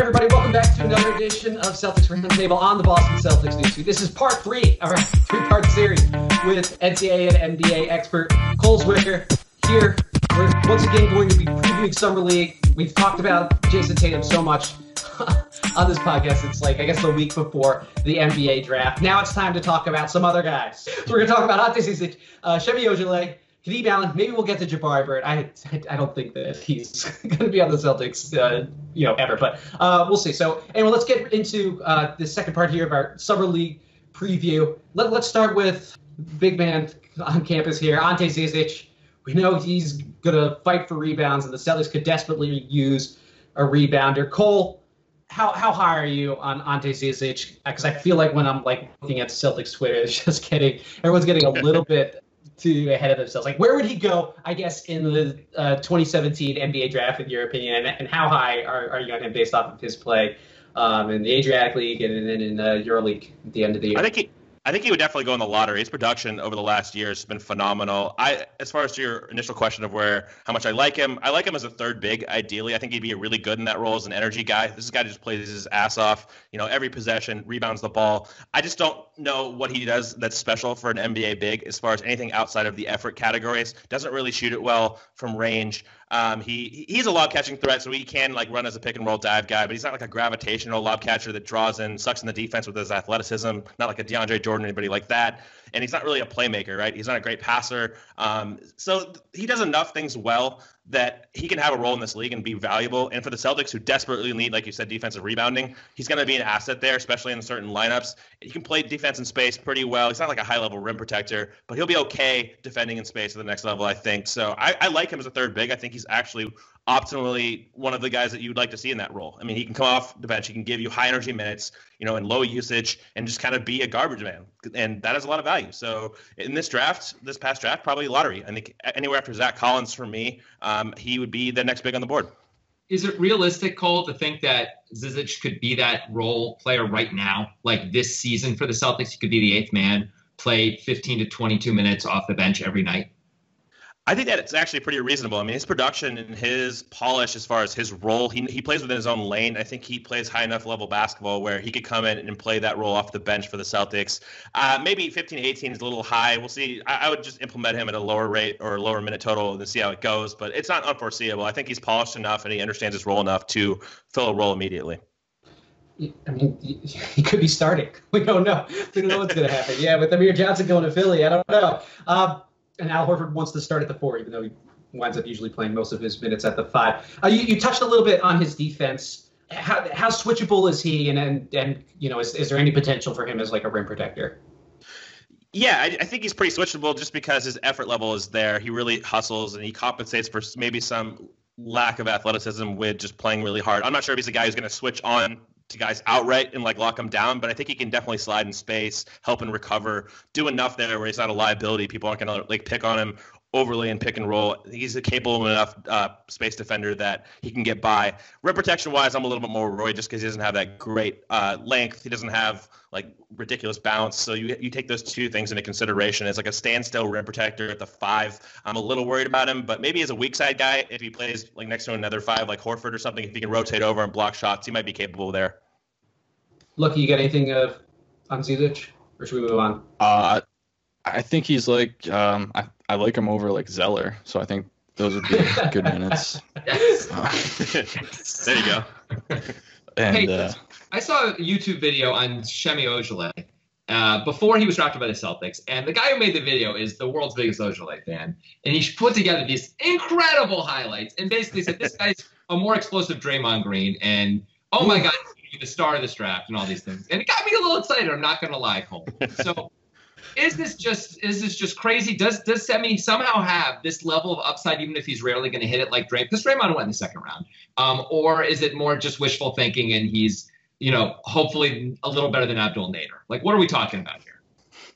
everybody, welcome back to another edition of Celtics Roundtable on the Boston Celtics Newsfeed. This is part 3 of our 3-part series with NCAA and NBA expert Cole Zwicker. Here, we're once again going to be previewing Summer League. We've talked about Jason Tatum so much on this podcast. It's like, I guess, the week before the NBA draft. Now it's time to talk about some other guys. So we're going to talk about Ante Zizic, Semi Ojeleye, Kadeem Allen. Maybe we'll get to Jabari Bird. I don't think that he's going to be on the Celtics, ever. But we'll see. So anyway, let's get into the second part here of our Summer League preview. Let's start with big man on campus here, Ante Zizic. We know he's going to fight for rebounds, and the Celtics could desperately use a rebounder. Cole, how high are you on Ante Zizic? Because I feel like when I'm looking at Celtics Twitter, it's just everyone's getting a little bit too ahead of themselves. Like, where would he go, I guess, in the 2017 NBA draft, in your opinion? And how high are you on him based off of his play in the Adriatic League and then in EuroLeague at the end of the year? I think he would definitely go in the lottery. His production over the last year has been phenomenal. As far as to your initial question of how much I like him as a third big, ideally. I think he'd be really good in that role as an energy guy. This is a guy who just plays his ass off, every possession, rebounds the ball. I just don't know what he does that's special for an NBA big as far as anything outside of the effort categories. Doesn't really shoot it well from range. He's a lob catching threat, so he can run as a pick and roll dive guy, but he's not like a gravitational lob catcher that draws in, sucks in the defense with his athleticism, not like a DeAndre Jordan or anybody like that. And he's not really a playmaker, right? He's not a great passer. So he does enough things well that he can have a role in this league and be valuable. And for the Celtics, who desperately need, like you said, defensive rebounding, he's going to be an asset there, especially in certain lineups. He can play defense in space pretty well. He's not like a high-level rim protector, but he'll be okay defending in space at the next level, I think. So I like him as a third big. I think he's actually optimally one of the guys that you'd like to see in that role. I mean, he can come off the bench. He can give you high-energy minutes, and low usage, and just kind of be a garbage man. And that has a lot of value. So in this past draft, probably lottery. I think anywhere after Zach Collins for me, he would be the next big on the board. Is it realistic, Cole, to think that Zizic could be that role player right now? Like this season for the Celtics, he could be the eighth man, play 15 to 22 minutes off the bench every night? I think that it's actually pretty reasonable. I mean, his production and his polish as far as his role, he plays within his own lane. I think he plays high enough level basketball where he could come in and play that role off the bench for the Celtics. Maybe 15 to 18 is a little high. We'll see. I would just implement him at a lower rate or a lower minute total and see how it goes. But it's not unforeseeable. I think he's polished enough and he understands his role enough to fill a role immediately. I mean, he could be starting. We don't know. We don't know what's going to happen. Yeah, with Amir Johnson going to Philly, I don't know. And Al Horford wants to start at the 4, even though he winds up usually playing most of his minutes at the 5. You touched a little bit on his defense. How switchable is he? And is there any potential for him as like a rim protector? Yeah, I think he's pretty switchable just because his effort level is there. He really hustles and he compensates for maybe some lack of athleticism with just playing really hard. I'm not sure if he's a guy who's going to switch on to guys outright and lock them down, but I think he can definitely slide in space, help and recover, do enough there where he's not a liability. People aren't going to pick on him overly and pick and roll. He's a capable enough space defender that he can get by. Rim protection wise, I'm a little bit more worried just because he doesn't have that great length. He doesn't have ridiculous bounce. So you take those two things into consideration. It's like a standstill rim protector at the 5. I'm a little worried about him, but maybe as a weak side guy, if he plays next to another 5 like Horford or something, if he can rotate over and block shots, he might be capable there. Lucky, you got anything on Zizic, or should we move on? I think he's I like him over Zeller, so I think those would be good minutes. There you go. And I saw a YouTube video on Semi Ojeleye before he was drafted by the Celtics, and the guy who made the video is the world's biggest Ojeleye fan, and he put together these incredible highlights and basically said this guy's a more explosive Draymond Green, and oh my God, he's the star of this draft and all these things, and it got me a little excited. I'm not going to lie, Cole. So. Is this just crazy? Does Semi somehow have this level of upside, even if he's rarely going to hit it like Draymond? Because Draymond went in the second round. Or is it more just wishful thinking and he's, hopefully a little better than Abdul Nader? What are we talking about here?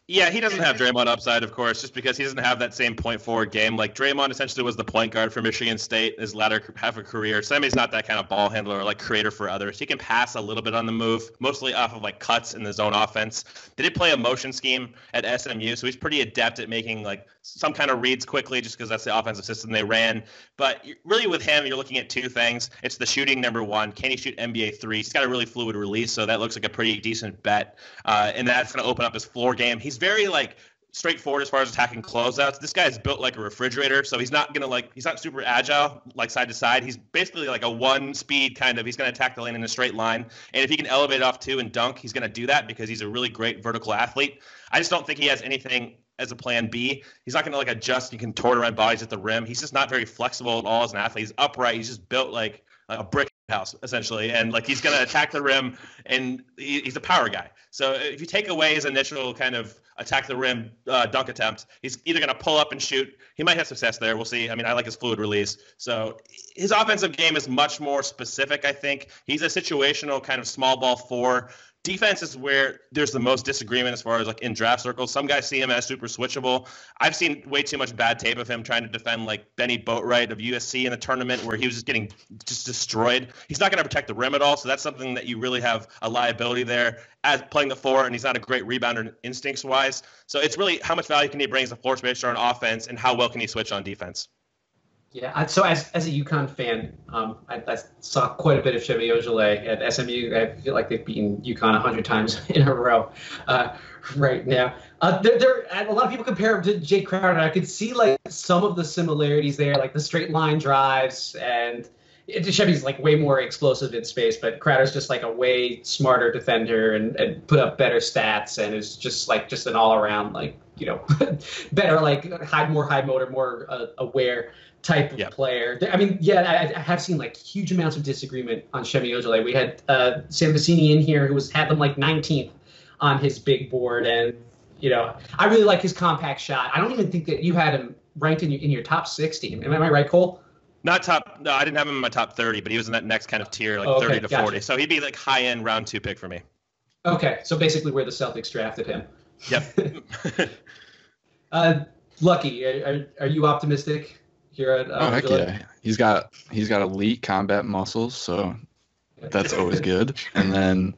Yeah, he doesn't have Draymond upside, of course, just because he doesn't have that same point forward game. Like Draymond essentially was the point guard for Michigan State his latter half of career. Semi's not that kind of ball handler or like creator for others. He can pass a little bit on the move, mostly off of like cuts in the zone offense. They did play a motion scheme at SMU, so he's pretty adept at making like some kind of reads quickly, just because that's the offensive system they ran. But really with him, you're looking at two things. It's the shooting, number one. Can he shoot NBA threes? He's got a really fluid release, so that looks like a pretty decent bet. And that's going to open up his floor game. He's very like straightforward as far as attacking closeouts. This guy is built like a refrigerator, so he's not super agile like side to side. He's basically like a one speed kind of. He's going to attack the lane in a straight line, and if he can elevate off two and dunk, he's going to do that because he's a really great vertical athlete. I just don't think he has anything as a plan B. He's not going to like adjust and contort around bodies at the rim. He's just not very flexible at all as an athlete. He's upright. He's just built like a brick house essentially, and like he's going to attack the rim, and he's a power guy. So if you take away his initial kind of attack the rim dunk attempt, he's either going to pull up and shoot. He might have success there. We'll see. I mean, I like his fluid release. So his offensive game is much more specific, I think. He's a situational kind of small ball four. Defense is where there's the most disagreement as far as like in draft circles. Some guys see him as super switchable. I've seen way too much bad tape of him trying to defend like Benny Boatwright of USC in the tournament where he was just getting just destroyed. He's not going to protect the rim at all, so that's something that you really have a liability there as playing the four, and he's not a great rebounder instincts-wise. So it's really how much value can he bring as a floor spacer on offense and how well can he switch on defense. Yeah, so as a UConn fan, I saw quite a bit of Semi Ojeleye at SMU. I feel like they've beaten UConn 100 times in a row right now. A lot of people compare him to Jay Crowder, and I could see like some of the similarities there, like the straight line drives, and Semi's like way more explosive in space, but Crowder's just like a way smarter defender and put up better stats, and is just an all around like better like more high motor, more aware type of player. I mean, I have seen like huge amounts of disagreement on Semi Ojeleye. We had Sam Vecini in here who had them like 19th on his big board, and I really like his compact shot. I don't even think that you had him ranked in your top 60. Am I right, Cole? Not top. No, I didn't have him in my top 30, but he was in that next kind of tier, like 30 to 40. So he'd be like high end round 2 pick for me. Okay, so basically where the Celtics drafted him. Yep. Lucky, are you optimistic here at heck yeah. He's got elite combat muscles, so that's always good. And then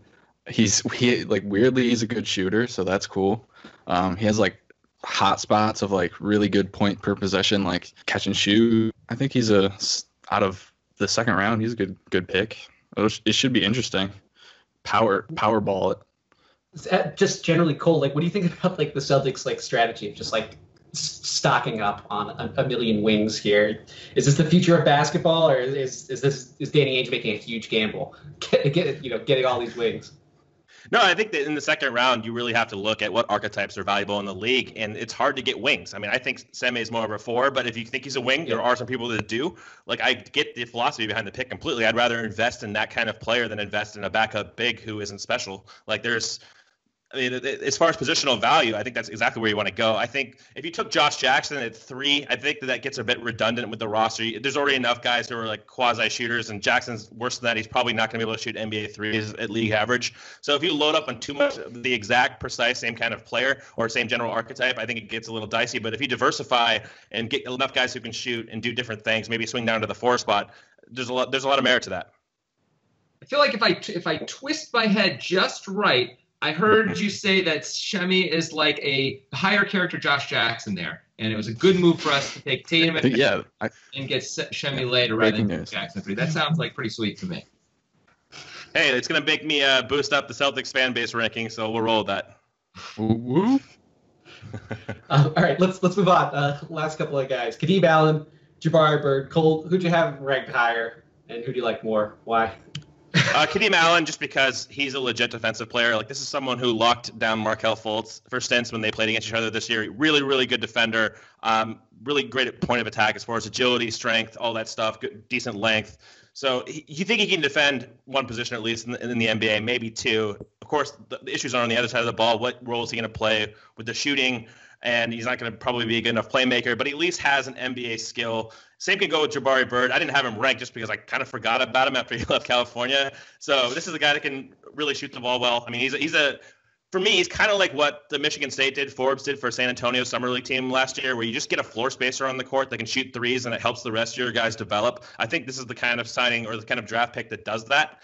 he like weirdly he's a good shooter, so that's cool. He has like hot spots of like really good point per possession, like catch and shoot. I think he's out of the second round, he's a good pick. It should be interesting. Power ball it. Just generally, Cole, like what do you think about like the Celtics like strategy of just like stocking up on a million wings here? Is this the future of basketball, or is Danny Ainge making a huge gamble getting all these wings? No, I think that in the second round, you really have to look at what archetypes are valuable in the league, and it's hard to get wings. I mean, I think Semi is more of a 4, but if you think he's a wing, there are some people that do. Like, I get the philosophy behind the pick completely. I'd rather invest in that kind of player than invest in a backup big who isn't special. Like, as far as positional value, I think that's exactly where you want to go. I think if you took Josh Jackson at 3, I think that gets a bit redundant with the roster. There's already enough guys who are like quasi shooters, and Jackson's worse than that. He's probably not going to be able to shoot NBA threes at league average. So if you load up on too much of the exact precise same kind of player or same general archetype, I think it gets a little dicey. But if you diversify and get enough guys who can shoot and do different things, maybe swing down to the 4 spot, there's a lot of merit to that. I feel like if I twist my head just right, I heard you say that Semi is like a higher character Josh Jackson there, and it was a good move for us to take Tatum and get Semi later rather than Jackson 3. That sounds like pretty sweet to me. Hey, it's going to make me boost up the Celtics fan base ranking, so we'll roll with that. All right, let's move on. Last couple of guys. Kadeem Allen, Jabari Bird, Cole, who'd you have ranked higher, and who do you like more? Why? Kadeem Allen, just because he's a legit defensive player. Like, this is someone who locked down Markelle Fultz for stints when they played against each other this year. Really, really good defender. Really great at point of attack as far as agility, strength, all that stuff. Good, decent length. So you think he can defend one position at least in the NBA, maybe 2. Of course, the issues are on the other side of the ball. What role is he going to play with the shooting? And he's not going to probably be a good enough playmaker, but he at least has an NBA skill. Same can go with Jabari Bird. I didn't have him ranked just because I kind of forgot about him after he left California. So this is a guy that can really shoot the ball well. I mean, he's a for me, he's kind of like what the Michigan State Forbes did for San Antonio Summer League team last year, where you just get a floor spacer on the court that can shoot threes, and it helps the rest of your guys develop. I think this is the kind of signing or the kind of draft pick that does that.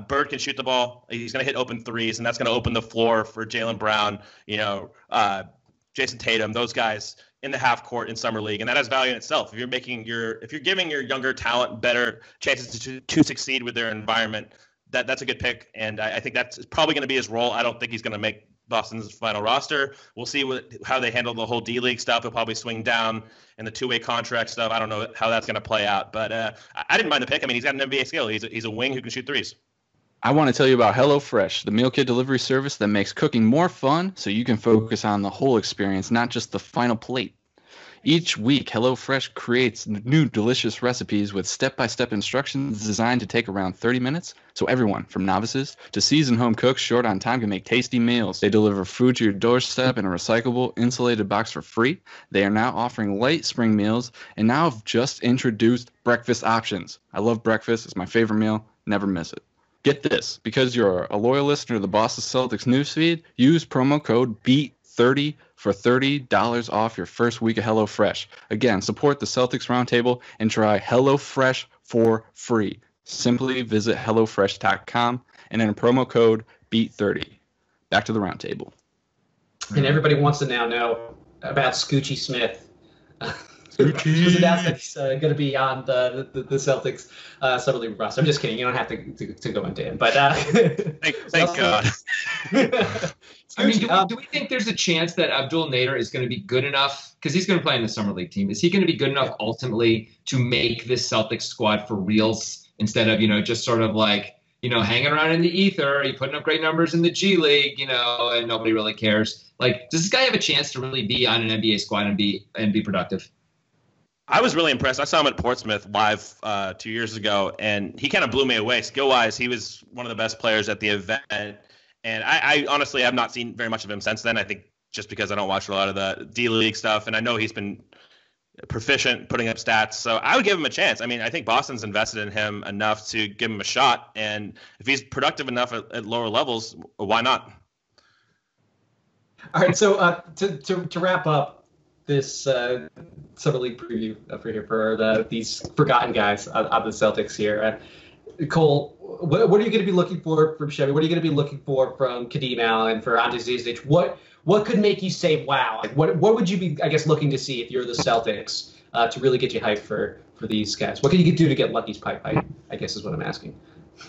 Bird can shoot the ball. He's going to hit open threes, and that's going to open the floor for Jaylen Brown, Jason Tatum, those guys in the half court in Summer League, and that has value in itself. If you're giving your younger talent better chances to succeed with their environment, that's a good pick, and I think that's probably going to be his role. I don't think he's going to make Boston's final roster. We'll see how they handle the whole D-League stuff. He'll probably swing down in the two-way contract stuff. I don't know how that's going to play out, but I didn't mind the pick. I mean, he's got an NBA skill. He's a wing who can shoot threes. I want to tell you about HelloFresh, the meal kit delivery service that makes cooking more fun so you can focus on the whole experience, not just the final plate. Each week, HelloFresh creates new delicious recipes with step-by-step instructions designed to take around 30 minutes, so everyone, from novices to seasoned home cooks short on time, can make tasty meals. They deliver food to your doorstep in a recyclable, insulated box for free. They are now offering light spring meals, and now have just introduced breakfast options. I love breakfast. It's my favorite meal. Never miss it. Get this, because you're a loyal listener to the Boston Celtics newsfeed, use promo code BEAT30 for $30 off your first week of HelloFresh. Again, support the Celtics Roundtable and try HelloFresh for free. Simply visit HelloFresh.com and enter promo code BEAT30. Back to the Roundtable. And everybody wants to now know about Scoochie Smith. It was announced that he's going to be on the Celtics Summer League roster. I'm just kidding. You don't have to go into him. But thank God. I mean, do we think there's a chance that Abdul Nader is going to be good enough? Because he's going to play in the Summer League team. Is he going to be good enough ultimately to make this Celtics squad for reals instead of, just sort of like, hanging around in the ether, he putting up great numbers in the G League, and nobody really cares? Like, does this guy have a chance to really be on an NBA squad and be productive? I was really impressed. I saw him at Portsmouth live 2 years ago, and he kind of blew me away. Skill-wise, he was one of the best players at the event. And I honestly have not seen very much of him since then. I think just because I don't watch a lot of the D-League stuff, and I know he's been proficient putting up stats. So I would give him a chance. I mean, I think Boston's invested in him enough to give him a shot. And if he's productive enough at lower levels, why not? All right, so to wrap up this Summer League preview for these forgotten guys on the Celtics here. Cole, what are you going to be looking for from Chevy? What are you going to be looking for from Kadeem Allen, for Ante Zizic? What could make you say, wow? Like, what would you be, I guess, looking to see if you're the Celtics to really get you hyped for these guys? What can you do to get Lucky's pipe? I guess is what I'm asking.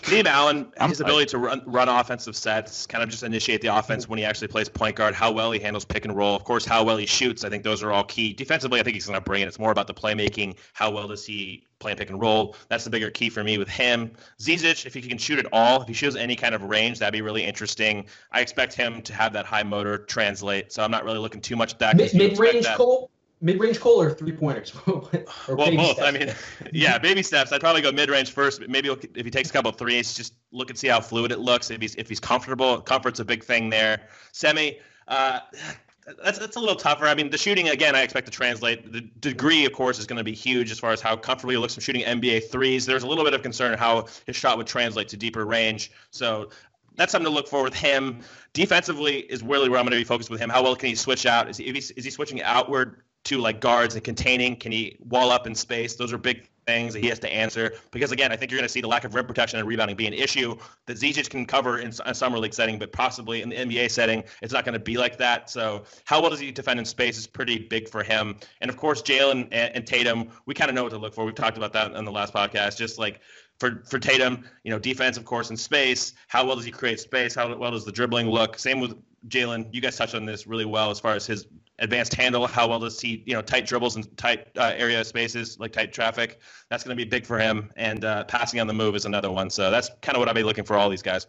Kadeem Allen, his ability to run offensive sets, kind of just initiate the offense when he actually plays point guard, how well he handles pick and roll, of course, how well he shoots. I think those are all key. Defensively, I think he's going to bring it. It's more about the playmaking. How well does he play pick and roll? That's the bigger key for me with him. Zizic, if he can shoot at all, if he shows any kind of range, that'd be really interesting. I expect him to have that high motor translate, so I'm not really looking too much at that. Mid-range Cole? Mid-range Cole or three-pointers? Well, both. Steps. I mean, yeah, baby steps. I'd probably go mid-range first. Maybe if he takes a couple of threes, just look and see how fluid it looks. If he's comfortable, comfort's a big thing there. Semi, that's a little tougher. I mean, the shooting, again, I expect to translate. The degree, of course, is going to be huge as far as how comfortable he looks from shooting NBA threes. There's a little bit of concern how his shot would translate to deeper range. So that's something to look for with him. Defensively is really where I'm going to be focused with him. How well can he switch out? Is he switching outward to like guards and containing? Can he wall up in space? Those are big things that he has to answer, because again, I think you're going to see the lack of rim protection and rebounding be an issue that Zizic can cover in a summer league setting, but possibly in the NBA setting, it's not going to be like that. So how well does he defend in space is pretty big for him. And of course, Jaylen and Tatum, we kind of know what to look for. We've talked about that in the last podcast. Just like for Tatum, defense, of course, in space. How well does he create space? How well does the dribbling look? Same with Jaylen. You guys touched on this really well as far as his advanced handle. How well does he, tight dribbles and tight area spaces, like tight traffic? That's going to be big for him. And passing on the move is another one. So that's kind of what I'll be looking for all these guys.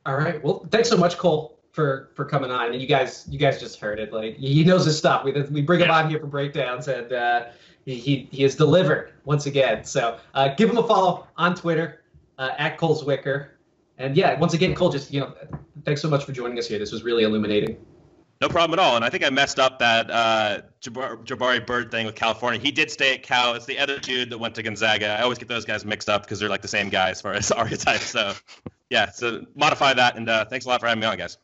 All right. Well, thanks so much, Cole, for coming on. And you guys just heard it. Like, he knows his stuff. We bring him on here for breakdowns, and he has delivered once again. So give him a follow on Twitter at Cole Zwicker. And yeah, once again, Cole, just thanks so much for joining us here. This was really illuminating. No problem at all. And I think I messed up that Jabari Bird thing with California. He did stay at Cal. It's the other dude that went to Gonzaga. I always get those guys mixed up because they're like the same guy as far as archetypes. So Yeah, so modify that, and thanks a lot for having me on, guys.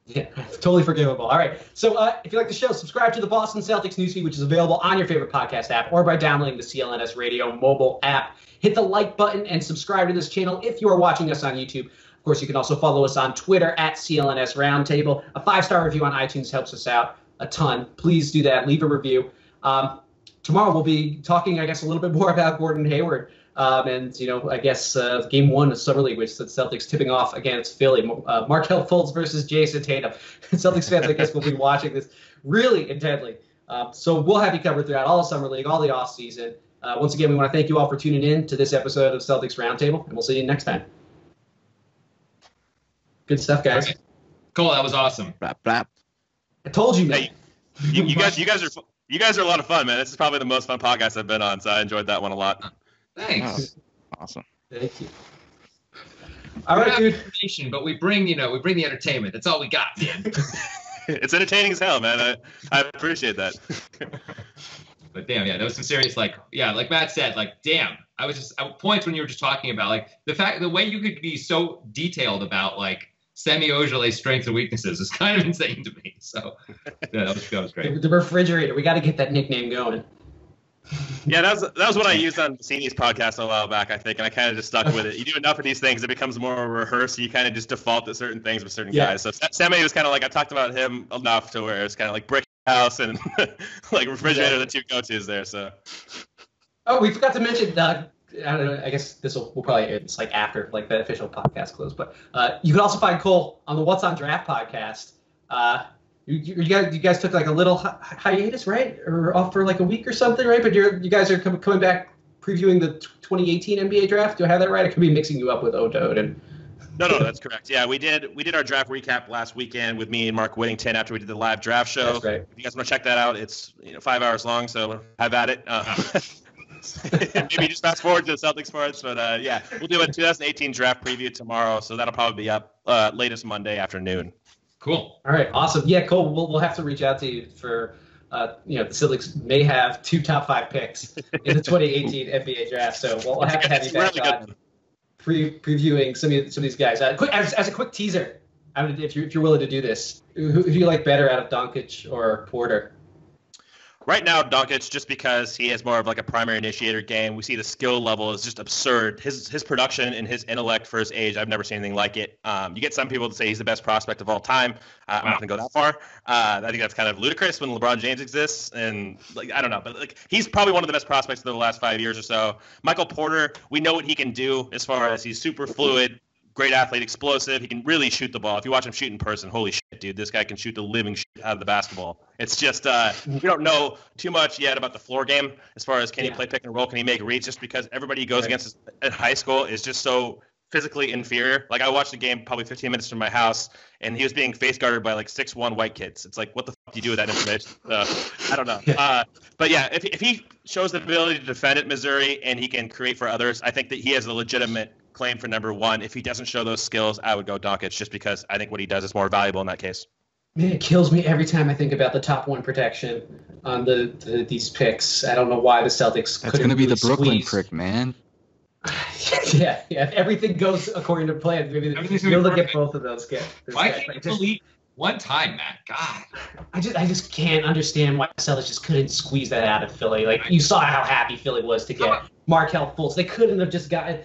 Yeah, totally forgivable. All right. So if you like the show, subscribe to the Boston Celtics newsfeed, which is available on your favorite podcast app or by downloading the CLNS Radio mobile app. Hit the like button and subscribe to this channel if you are watching us on YouTube. Of course, you can also follow us on Twitter at CLNS Roundtable. A 5-star review on iTunes helps us out a ton. Please do that. Leave a review. Tomorrow we'll be talking, I guess, a little bit more about Gordon Hayward. And, I guess game 1 of Summer League, which the Celtics tipping off against Philly. Markelle Fultz versus Jason Tatum. Celtics fans, I guess, will be watching this really intently. So we'll have you covered throughout all of Summer League, all the offseason. Once again, we want to thank you all for tuning in to this episode of Celtics Roundtable, and we'll see you next time. Good stuff, guys. Okay. Cole, that was awesome. Brap, brap. I told you, man. Hey, you guys are a lot of fun, man. This is probably the most fun podcast I've been on, so I enjoyed that one a lot. Thanks. Oh, awesome. Thank you. All right, dude. But we bring the entertainment. That's all we got, man. It's entertaining as hell, man. I appreciate that. But damn, yeah, that was some serious, like Matt said, damn. I was just at points when you were just talking about the way you could be so detailed about Semi Ojeleye's strengths and weaknesses is kind of insane to me. So yeah, that was great. The refrigerator. We got to get that nickname going. Yeah, that was what I used on Cini's podcast a while back, I think, and I kind of just stuck with it. You do enough of these things, it becomes more rehearsed. You kind of just default to certain things with certain guys. So Semi was kind of I talked about him enough to where it's kind of like brick house and refrigerator, the two go-tos there. So. Oh, we forgot to mention. I don't know. I guess we'll probably it's after the official podcast close. But you can also find Cole on the What's on Draft podcast. You guys took a little hiatus, right? Or off for a week or something, right? But you guys are coming back previewing the 2018 NBA draft. Do I have that right? I could be mixing you up with Odode. No, that's correct. Yeah, we did our draft recap last weekend with me and Mark Whittington after we did the live draft show. That's right. If you guys want to check that out, it's 5 hours long, so have at it. Maybe just fast forward to the Celtics parts, but yeah, we'll do a 2018 draft preview tomorrow, so that'll probably be up latest Monday afternoon. Cool. All right, awesome. Yeah, Cole, we'll have to reach out to you for the Celtics may have 2 top 5 picks in the 2018 NBA draft, so we'll have to have you back on previewing some of these guys. As a quick teaser, if you're willing to do this, who do you like better out of Doncic or Porter? Right now, Doncic, just because he has more of a primary initiator game, we see the skill level is just absurd. His production and his intellect for his age, I've never seen anything like it. You get some people to say he's the best prospect of all time. I'm not going to go that far. I think that's kind of ludicrous when LeBron James exists. And I don't know, but he's probably one of the best prospects of the last 5 years or so. Michael Porter, we know what he can do as far as he's super fluid. Great athlete, explosive. He can really shoot the ball. If you watch him shoot in person, holy shit, dude, this guy can shoot the living shit out of the basketball. It's just we don't know too much yet about the floor game as far as can he play pick and roll, can he make reads, just because everybody he goes against in high school is just so physically inferior. I watched the game probably 15 minutes from my house, and he was being face guarded by 6'1" white kids. It's what the fuck do you do with that information? I don't know. But yeah, if he shows the ability to defend at Missouri and he can create for others, I think that he has a legitimate claim for number 1. If he doesn't show those skills, I would go Doncic, just because I think what he does is more valuable in that case. Man, it kills me every time I think about the top 1 protection on these picks. I don't know why the Celtics. That's going to be the Brooklyn squeeze. pick, man. Yeah. If everything goes according to plan, maybe you'll look at both of those guys. Why can't you delete one time, Matt? God, I just can't understand why the Celtics just couldn't squeeze that out of Philly. You saw how happy Philly was to get Markelle Fultz. They couldn't have just gotten.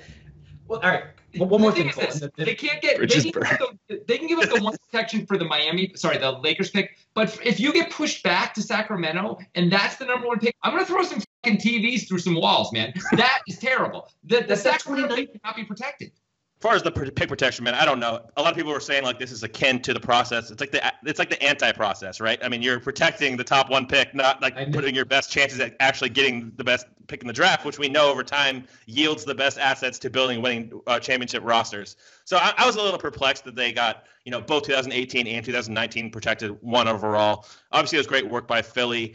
Well, all right. One more thing. They can't get. They can give us the 1 protection for the Lakers pick. But if you get pushed back to Sacramento and that's the number 1 pick, I'm gonna throw some fucking TVs through some walls, man. That is terrible. The Sacramento pick cannot be protected. As far as the pick protection, man, I don't know. A lot of people were saying this is akin to the process. It's like the anti-process, right? I mean, you're protecting the top 1 pick, not putting your best chances at actually getting the best pick in the draft, which we know over time yields the best assets to building winning championship rosters. So I was a little perplexed that they got both 2018 and 2019 protected 1 overall. Obviously, it was great work by Philly.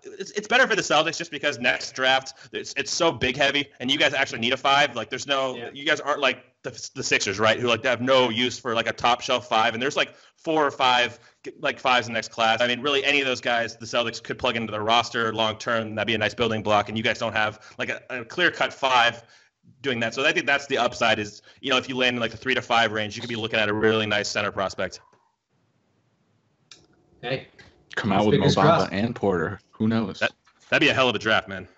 It's better for the Celtics just because next draft it's so big heavy, and you guys actually need a 5. There's no you guys aren't like the Sixers, right? Who have no use for a top shelf 5, and there's 4 or 5 5s in the next class. I mean, really, any of those guys the Celtics could plug into their roster long term. That'd be a nice building block, and you guys don't have a clear cut 5 doing that. So I think that's the upside is, if you land in like the 3 to 5 range, you could be looking at a really nice center prospect. Hey, come out with fingers Mobamba crossed. and Porter. Who knows? That'd be a hell of a draft, man.